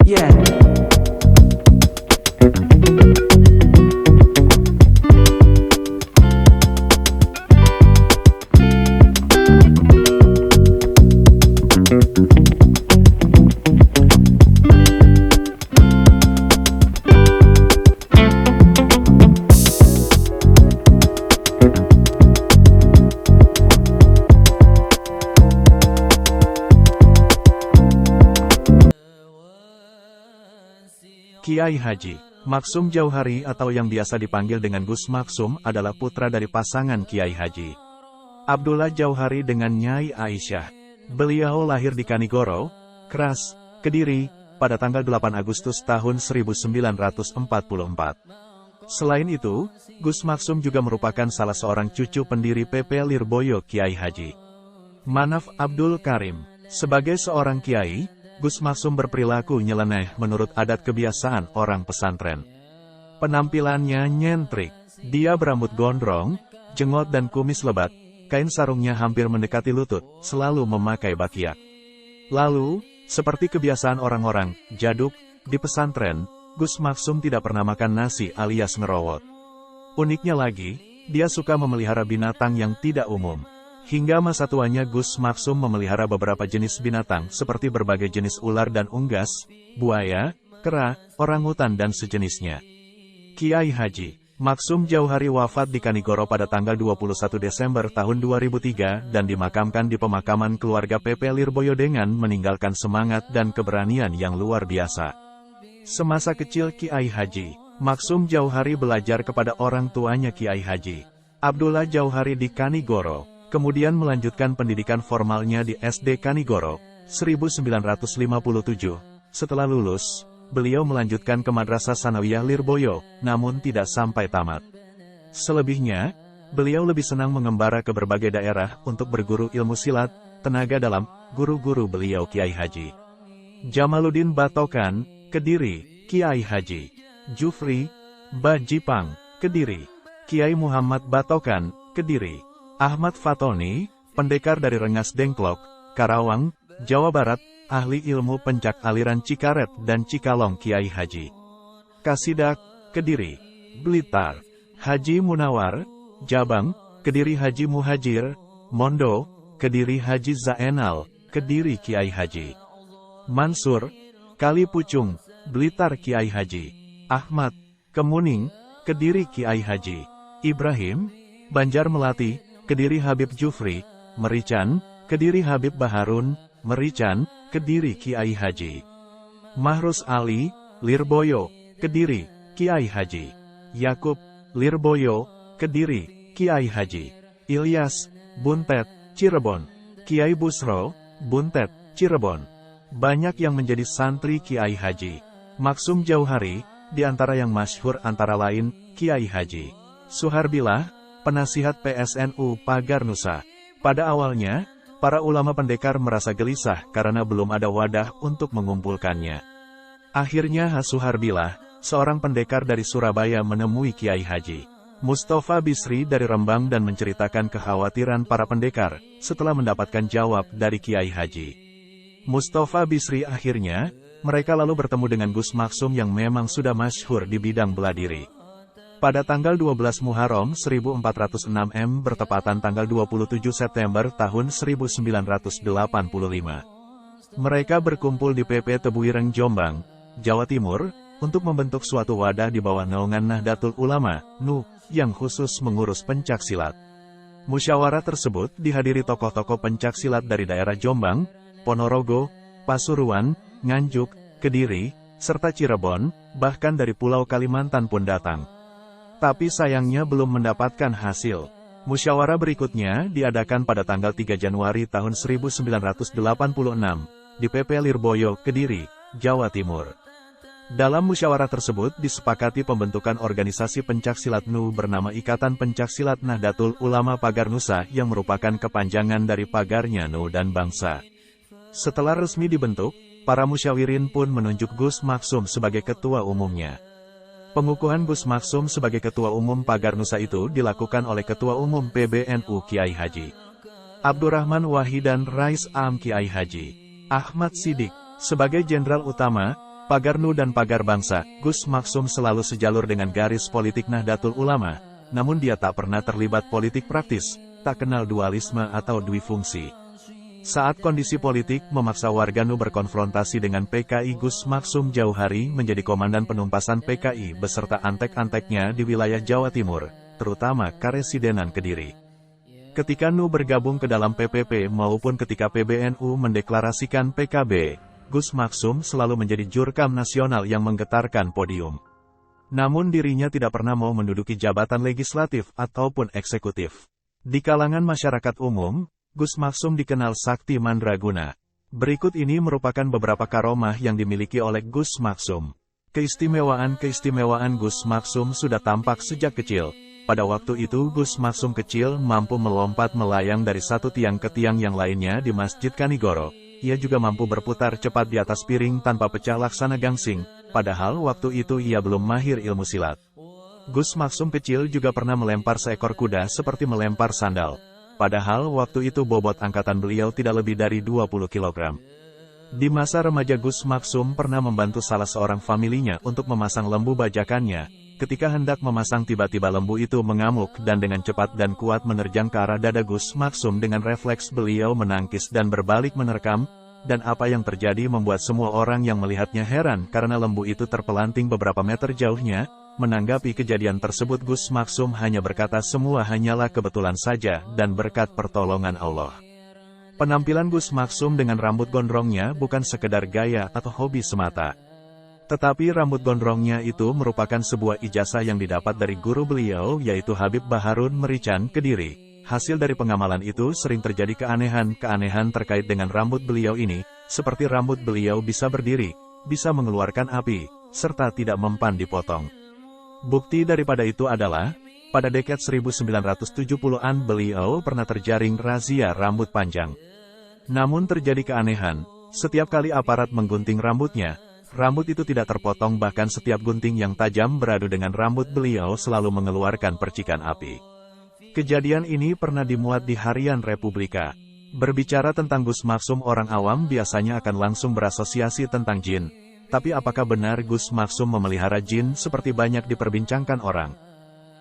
Yeah. Kiai Haji Maksum Jauhari atau yang biasa dipanggil dengan Gus Maksum adalah putra dari pasangan Kiai Haji Abdullah Jauhari dengan Nyai Aisyah. Beliau lahir di Kanigoro, Kras, Kediri, pada tanggal 8 Agustus tahun 1944. Selain itu, Gus Maksum juga merupakan salah seorang cucu pendiri PP Lirboyo Kiai Haji Manaf Abdul Karim. Sebagai seorang kiai, Gus Maksum berperilaku nyeleneh menurut adat kebiasaan orang pesantren. Penampilannya nyentrik. Dia berambut gondrong, jenggot dan kumis lebat, kain sarungnya hampir mendekati lutut, selalu memakai bakiak. Lalu, seperti kebiasaan orang-orang jaduk di pesantren, Gus Maksum tidak pernah makan nasi alias ngerowot. Uniknya lagi, dia suka memelihara binatang yang tidak umum. Hingga masa tuanya Gus Maksum memelihara beberapa jenis binatang seperti berbagai jenis ular dan unggas, buaya, kera, orangutan dan sejenisnya. Kiai Haji Maksum Jauhari wafat di Kanigoro pada tanggal 21 Desember tahun 2003 dan dimakamkan di pemakaman keluarga PP Lirboyo dengan meninggalkan semangat dan keberanian yang luar biasa. Semasa kecil Kiai Haji Maksum Jauhari belajar kepada orang tuanya Kiai Haji Abdullah Jauhari di Kanigoro. Kemudian melanjutkan pendidikan formalnya di SD Kanigoro, 1957. Setelah lulus, beliau melanjutkan ke Madrasah Sanawiyah Lirboyo, namun tidak sampai tamat. Selebihnya, beliau lebih senang mengembara ke berbagai daerah untuk berguru ilmu silat, tenaga dalam, guru-guru beliau Kiai Haji Jamaluddin Batokan, Kediri, Kiai Haji Jufri, Bajipang, Kediri, Kiai Muhammad Batokan, Kediri, Ahmad Fatoni, pendekar dari Rengas Dengklok, Karawang, Jawa Barat, ahli ilmu pencak aliran Cikaret dan Cikalong Kiai Haji Kasidak, Kediri, Blitar, Haji Munawar, Jabang, Kediri Haji Muhajir, Mondo, Kediri Haji Zaenal, Kediri Kiai Haji Mansur, Kalipucung, Blitar Kiai Haji Ahmad, Kemuning, Kediri Kiai Haji Ibrahim, Banjar Melati, Kediri Habib Jufri, Merican, Kediri Habib Baharun, Merican, Kediri Kiai Haji Mahrus Ali, Lirboyo, Kediri, Kiai Haji Yakub, Lirboyo, Kediri, Kiai Haji Ilyas, Buntet, Cirebon, Kiai Busro, Buntet, Cirebon. Banyak yang menjadi santri Kiai Haji Maksum Jauhari, di antara yang masyhur antara lain, Kiai Haji Suharbilah, penasihat PSNU Pagar Nusa. Pada awalnya, para ulama pendekar merasa gelisah karena belum ada wadah untuk mengumpulkannya. Akhirnya Suharbilah, seorang pendekar dari Surabaya menemui Kiai Haji Mustafa Bisri dari Rembang dan menceritakan kekhawatiran para pendekar. Setelah mendapatkan jawab dari Kiai Haji Mustafa Bisri, akhirnya, mereka lalu bertemu dengan Gus Maksum yang memang sudah masyhur di bidang bela diri. Pada tanggal 12 Muharram 1406 bertepatan tanggal 27 September tahun 1985. Mereka berkumpul di PP Tebuireng Jombang, Jawa Timur, untuk membentuk suatu wadah di bawah naungan Nahdlatul Ulama, NU, yang khusus mengurus pencaksilat. Musyawarah tersebut dihadiri tokoh-tokoh pencaksilat dari daerah Jombang, Ponorogo, Pasuruan, Nganjuk, Kediri, serta Cirebon, bahkan dari Pulau Kalimantan pun datang. Tapi sayangnya belum mendapatkan hasil. Musyawarah berikutnya diadakan pada tanggal 3 Januari tahun 1986, di PP Lirboyo, Kediri, Jawa Timur. Dalam musyawarah tersebut disepakati pembentukan organisasi pencaksilat NU bernama Ikatan Pencaksilat Nahdlatul Ulama Pagar Nusa yang merupakan kepanjangan dari pagarnya NU dan bangsa. Setelah resmi dibentuk, para musyawirin pun menunjuk Gus Maksum sebagai ketua umumnya. Pengukuhan Gus Maksum sebagai Ketua Umum Pagar Nusa itu dilakukan oleh Ketua Umum PBNU Kiai Haji Abdurrahman Wahid dan Rais Am Kiai Haji Ahmad Siddiq. Sebagai Jenderal Utama, Pagar NU dan pagar bangsa, Gus Maksum selalu sejalur dengan garis politik Nahdlatul Ulama, namun dia tak pernah terlibat politik praktis, tak kenal dualisme atau dwifungsi. Saat kondisi politik memaksa warga NU berkonfrontasi dengan PKI, Gus Maksum jauh hari menjadi komandan penumpasan PKI beserta antek-anteknya di wilayah Jawa Timur, terutama Karesidenan Kediri. Ketika NU bergabung ke dalam PPP maupun ketika PBNU mendeklarasikan PKB, Gus Maksum selalu menjadi jurkam nasional yang menggetarkan podium. Namun dirinya tidak pernah mau menduduki jabatan legislatif ataupun eksekutif. Di kalangan masyarakat umum, Gus Maksum dikenal sakti mandraguna. Berikut ini merupakan beberapa karomah yang dimiliki oleh Gus Maksum. Keistimewaan Gus Maksum sudah tampak sejak kecil. Pada waktu itu Gus Maksum kecil mampu melompat melayang dari satu tiang ke tiang yang lainnya di Masjid Kanigoro. Ia juga mampu berputar cepat di atas piring tanpa pecah laksana gangsing, padahal waktu itu ia belum mahir ilmu silat. Gus Maksum kecil juga pernah melempar seekor kuda seperti melempar sandal. Padahal waktu itu bobot angkatan beliau tidak lebih dari 20 kg. Di masa remaja Gus Maksum pernah membantu salah seorang familinya untuk memasang lembu bajakannya. Ketika hendak memasang tiba-tiba lembu itu mengamuk dan dengan cepat dan kuat menerjang ke arah dada Gus Maksum. Dengan refleks beliau menangkis dan berbalik menerkam, dan apa yang terjadi membuat semua orang yang melihatnya heran karena lembu itu terpelanting beberapa meter jauhnya. Menanggapi kejadian tersebut Gus Maksum hanya berkata semua hanyalah kebetulan saja dan berkat pertolongan Allah. Penampilan Gus Maksum dengan rambut gondrongnya bukan sekedar gaya atau hobi semata. Tetapi rambut gondrongnya itu merupakan sebuah ijazah yang didapat dari guru beliau yaitu Habib Baharun Merican Kediri. Hasil dari pengamalan itu sering terjadi keanehan-keanehan terkait dengan rambut beliau ini, seperti rambut beliau bisa berdiri, bisa mengeluarkan api, serta tidak mempan dipotong. Bukti daripada itu adalah, pada dekade 1970-an beliau pernah terjaring razia rambut panjang. Namun terjadi keanehan, setiap kali aparat menggunting rambutnya, rambut itu tidak terpotong, bahkan setiap gunting yang tajam beradu dengan rambut beliau selalu mengeluarkan percikan api. Kejadian ini pernah dimuat di harian Republika. Berbicara tentang Gus Maksum, orang awam biasanya akan langsung berasosiasi tentang jin. Tapi apakah benar Gus Maksum memelihara jin seperti banyak diperbincangkan orang?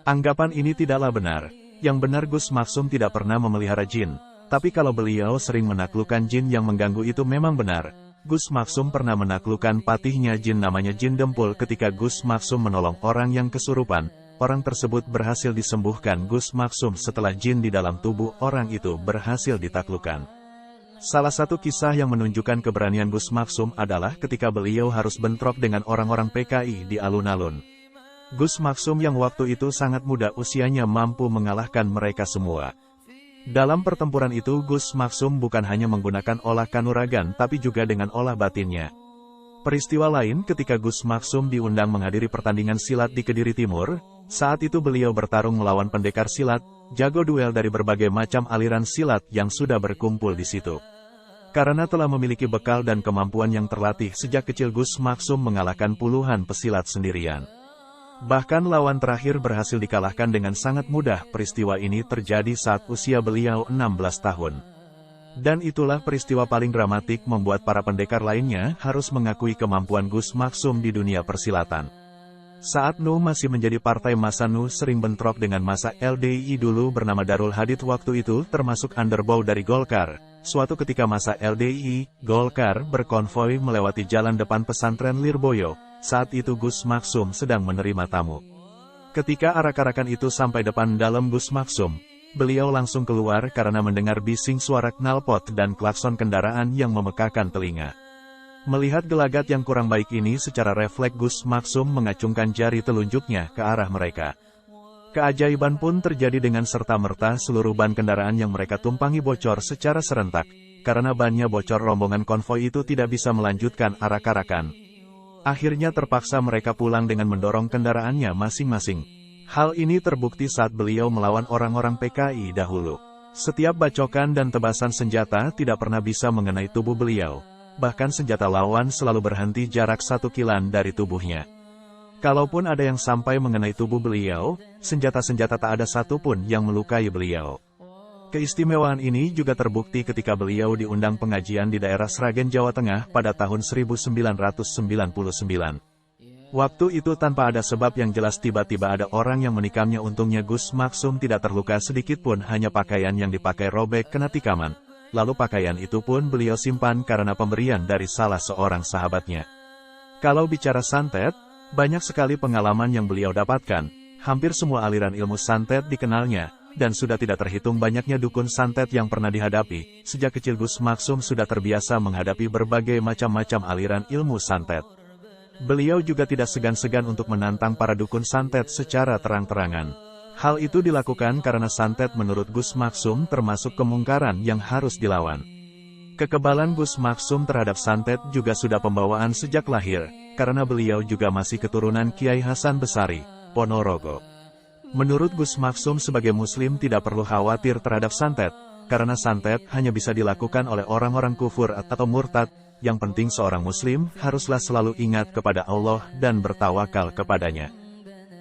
Anggapan ini tidaklah benar. Yang benar Gus Maksum tidak pernah memelihara jin. Tapi kalau beliau sering menaklukkan jin yang mengganggu itu memang benar. Gus Maksum pernah menaklukkan patihnya jin namanya Jin Dempul. Ketika Gus Maksum menolong orang yang kesurupan, orang tersebut berhasil disembuhkan Gus Maksum setelah jin di dalam tubuh orang itu berhasil ditaklukkan. Salah satu kisah yang menunjukkan keberanian Gus Maksum adalah ketika beliau harus bentrok dengan orang-orang PKI di alun-alun. Gus Maksum yang waktu itu sangat muda usianya mampu mengalahkan mereka semua. Dalam pertempuran itu Gus Maksum bukan hanya menggunakan olah kanuragan tapi juga dengan olah batinnya. Peristiwa lain ketika Gus Maksum diundang menghadiri pertandingan silat di Kediri Timur. Saat itu beliau bertarung melawan pendekar silat, jago duel dari berbagai macam aliran silat yang sudah berkumpul di situ. Karena telah memiliki bekal dan kemampuan yang terlatih sejak kecil, Gus Maksum mengalahkan puluhan pesilat sendirian. Bahkan lawan terakhir berhasil dikalahkan dengan sangat mudah. Peristiwa ini terjadi saat usia beliau 16 tahun. Dan itulah peristiwa paling dramatik membuat para pendekar lainnya harus mengakui kemampuan Gus Maksum di dunia persilatan. Saat NU masih menjadi partai, masa NU sering bentrok dengan masa LDI dulu bernama Darul Hadith waktu itu termasuk underbow dari Golkar. Suatu ketika masa LDI, Golkar berkonvoi melewati jalan depan pesantren Lirboyo. Saat itu Gus Maksum sedang menerima tamu. Ketika arak-arakan itu sampai depan dalam Gus Maksum, beliau langsung keluar karena mendengar bising suara knalpot dan klakson kendaraan yang memekakan telinga. Melihat gelagat yang kurang baik ini, secara refleks Gus Maksum mengacungkan jari telunjuknya ke arah mereka. Keajaiban pun terjadi dengan serta-merta, seluruh ban kendaraan yang mereka tumpangi bocor secara serentak. Karena bannya bocor, rombongan konvoi itu tidak bisa melanjutkan arak-arakan. Akhirnya terpaksa mereka pulang dengan mendorong kendaraannya masing-masing. Hal ini terbukti saat beliau melawan orang-orang PKI dahulu. Setiap bacokan dan tebasan senjata tidak pernah bisa mengenai tubuh beliau. Bahkan senjata lawan selalu berhenti jarak 1 kilan dari tubuhnya. Kalaupun ada yang sampai mengenai tubuh beliau, senjata-senjata tak ada satupun yang melukai beliau. Keistimewaan ini juga terbukti ketika beliau diundang pengajian di daerah Sragen, Jawa Tengah pada tahun 1999. Waktu itu tanpa ada sebab yang jelas tiba-tiba ada orang yang menikamnya. Untungnya Gus Maksum tidak terluka sedikitpun, hanya pakaian yang dipakai robek kena tikaman. Lalu pakaian itu pun beliau simpan karena pemberian dari salah seorang sahabatnya. Kalau bicara santet, banyak sekali pengalaman yang beliau dapatkan. Hampir semua aliran ilmu santet dikenalnya, dan sudah tidak terhitung banyaknya dukun santet yang pernah dihadapi. Sejak kecil Gus Maksum sudah terbiasa menghadapi berbagai macam-macam aliran ilmu santet. Beliau juga tidak segan-segan untuk menantang para dukun santet secara terang-terangan. Hal itu dilakukan karena santet menurut Gus Maksum termasuk kemungkaran yang harus dilawan. Kekebalan Gus Maksum terhadap santet juga sudah pembawaan sejak lahir, karena beliau juga masih keturunan Kiai Hasan Besari, Ponorogo. Menurut Gus Maksum sebagai muslim tidak perlu khawatir terhadap santet, karena santet hanya bisa dilakukan oleh orang-orang kufur atau murtad. Yang penting seorang muslim haruslah selalu ingat kepada Allah dan bertawakal kepadanya.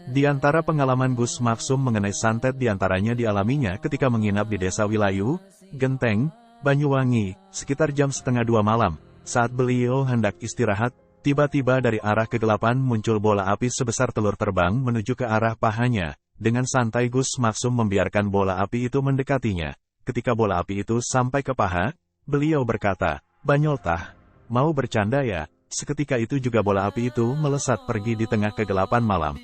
Di antara pengalaman Gus Maksum mengenai santet diantaranya dialaminya ketika menginap di Desa Wilayu, Genteng, Banyuwangi, sekitar jam setengah 2 malam. Saat beliau hendak istirahat, tiba-tiba dari arah kegelapan muncul bola api sebesar telur terbang menuju ke arah pahanya. Dengan santai Gus Maksum membiarkan bola api itu mendekatinya. Ketika bola api itu sampai ke paha, beliau berkata, "Banyoltah, mau bercanda ya?" Seketika itu juga bola api itu melesat pergi di tengah kegelapan malam.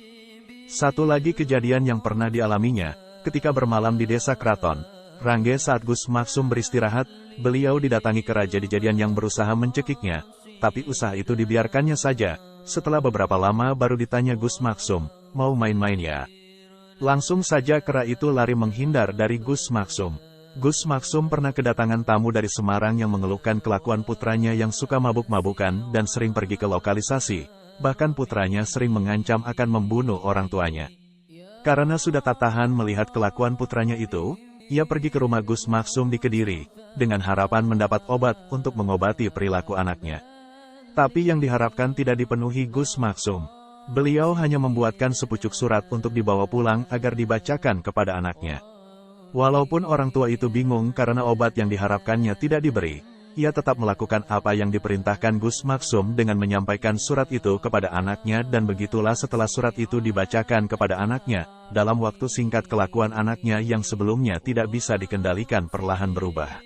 Satu lagi kejadian yang pernah dialaminya, ketika bermalam di Desa Kraton, Rangge. Saat Gus Maksum beristirahat, beliau didatangi keraja-dijadian yang berusaha mencekiknya, tapi usaha itu dibiarkannya saja. Setelah beberapa lama baru ditanya Gus Maksum, "Mau main-main ya?" Langsung saja kera itu lari menghindar dari Gus Maksum. Gus Maksum pernah kedatangan tamu dari Semarang yang mengeluhkan kelakuan putranya yang suka mabuk-mabukan dan sering pergi ke lokalisasi. Bahkan putranya sering mengancam akan membunuh orang tuanya. Karena sudah tak tahan melihat kelakuan putranya itu, ia pergi ke rumah Gus Maksum di Kediri, dengan harapan mendapat obat untuk mengobati perilaku anaknya. Tapi yang diharapkan tidak dipenuhi Gus Maksum. Beliau hanya membuatkan sepucuk surat untuk dibawa pulang agar dibacakan kepada anaknya. Walaupun orang tua itu bingung karena obat yang diharapkannya tidak diberi, ia tetap melakukan apa yang diperintahkan Gus Maksum dengan menyampaikan surat itu kepada anaknya, dan begitulah setelah surat itu dibacakan kepada anaknya, dalam waktu singkat kelakuan anaknya yang sebelumnya tidak bisa dikendalikan perlahan berubah.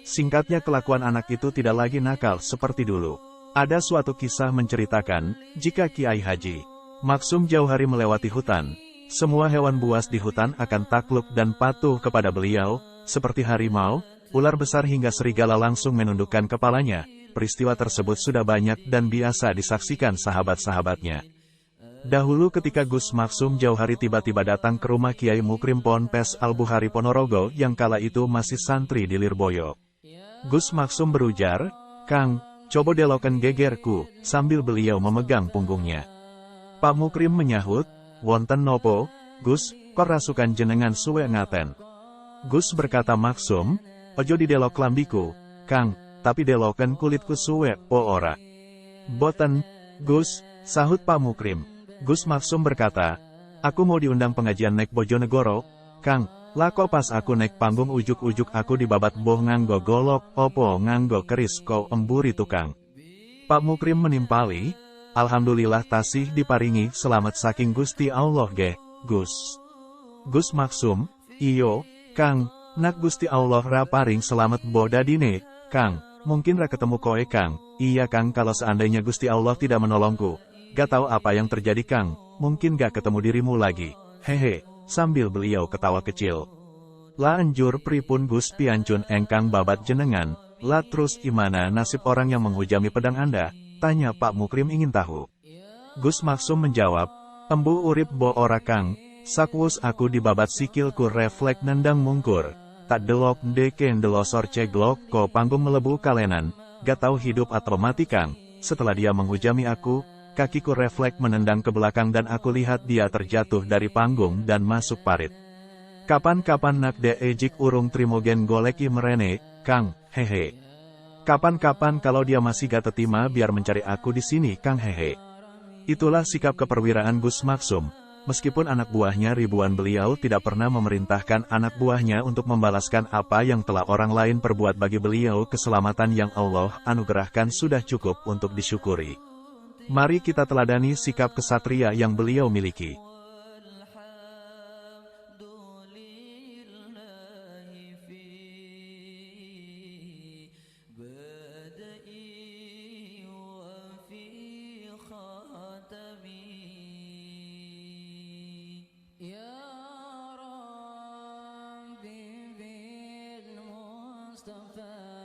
Singkatnya kelakuan anak itu tidak lagi nakal seperti dulu. Ada suatu kisah menceritakan, jika Kiai Haji Maksum jauh hari melewati hutan, semua hewan buas di hutan akan takluk dan patuh kepada beliau, seperti harimau, ular besar hingga serigala langsung menundukkan kepalanya. Peristiwa tersebut sudah banyak dan biasa disaksikan sahabat-sahabatnya. Dahulu ketika Gus Maksum jauh hari tiba-tiba datang ke rumah Kiai Mukrim Ponpes Al-Bukhari Ponorogo yang kala itu masih santri di Lirboyo. Gus Maksum berujar, "Kang, coba deloken gegerku," sambil beliau memegang punggungnya. Pak Mukrim menyahut, "Wonten nopo, Gus, kok rasukan jenengan suwe ngaten?" Gus berkata, "Maksum, ojo didelok lambiku, Kang, tapi deloken kulitku suwe, po ora." "Boten, Gus," sahut Pak Mukrim. Gus Maksum berkata, "Aku mau diundang pengajian nek Bojonegoro, Kang, lako pas aku nek panggung ujuk-ujuk aku dibabat boh nganggo golok, opo nganggo keris kau emburi tukang." Pak Mukrim menimpali, "Alhamdulillah tasih diparingi selamat saking Gusti Allah ge, Gus." Gus Maksum, "Iyo, Kang, nak Gusti Allah ra paring selamat boh dadine, Kang, mungkin ra ketemu koe Kang." "Iya Kang, kalau seandainya Gusti Allah tidak menolongku, gak tahu apa yang terjadi Kang, mungkin gak ketemu dirimu lagi, hehe," sambil beliau ketawa kecil. "La anjur pripun Gus piancun engkang babat jenengan, la terus imana nasib orang yang menghujami pedang Anda?" tanya Pak Mukrim ingin tahu. Gus Maksum menjawab, "Embu urip bo ora Kang, sakwus aku dibabat sikilku reflek nendang mungkur, tak delok deke ndelosor ceglok ko panggung melebu kalenan, gak tahu hidup atau mati Kang. Setelah dia menghujami aku, kakiku reflek menendang ke belakang dan aku lihat dia terjatuh dari panggung dan masuk parit. Kapan-kapan nak de ejik urung trimogen goleki merene, Kang, hehe. Kapan-kapan kalau dia masih gak tetima biar mencari aku di sini Kang, hehe." Itulah sikap keperwiraan Gus Maksum. Meskipun anak buahnya ribuan, beliau tidak pernah memerintahkan anak buahnya untuk membalaskan apa yang telah orang lain perbuat. Bagi beliau, keselamatan yang Allah anugerahkan sudah cukup untuk disyukuri. Mari kita teladani sikap kesatria yang beliau miliki. يا ربي بالمصطفى